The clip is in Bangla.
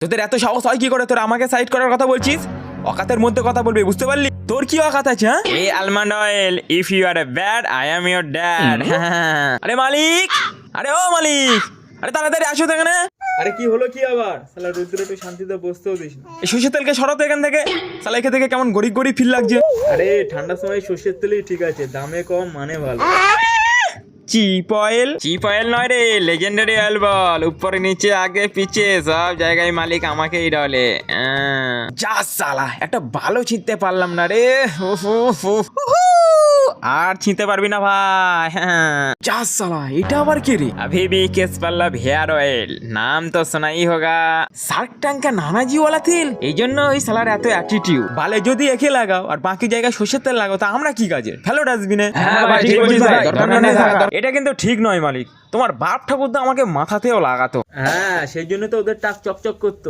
তোদের এত সাহস হয় কি করে তোরা আমাকে সাইড করার কথা বলছিস? অকাতের মধ্যে কথা বলবি, বুঝতে পারলি? তোর কি অকাত আছে? হ্যাঁ, এই almond oil, if you are a bad I am your dad. আরে মালিক, আরে ও মালিক, আরে তাড়াতাড়ি আসো তো এখানে। আরে কি হলো কি আবার? শালা রুদ্র একটু শান্তিতে বসতেও দিস না। এই সর্ষের তেলকে সরাতো এখান থেকে। শালা এখান থেকে কেমন গরিব গরিব ফিল লাগছে। আরে ঠান্ডার সময় সর্ষের তেলই ঠিক আছে, দামে কম মানে ভালো। Chip oil? চিপ অয়েল নয় রে, লেজেন্ডারি অয়েল বল। উপরে নিচে আগে পিছে সব জায়গায় মালিক আমাকেই ডলে। যা সালা, একটা ভালো ছিঁড়তে পারলাম না রে। আর ছিঁতে পারবি না ভাই। যা সালা, এটা আবার কি রে? अभी भी केस पल्लव हेयर ऑयल, नाम तो सुना ही होगा। শার্ক ট্যাঙ্কা নানাজি ওয়ালা তেল, এই জন্য ওই সালার এত অ্যাটিটিউড। বালে যদি একে লাগাও আর বাকি জায়গায় সর্ষের তেল লাগাও তা আমরা কি কাজের? ফেলো ডাস্টবিনে। এটা কিন্তু ঠিক নয় মালিক, তোমার বাপ ঠাকুর তো আমাকে মাথাতেও লাগাতো। হ্যাঁ, সেই জন্য তো ওদের টাক চকচক করতো।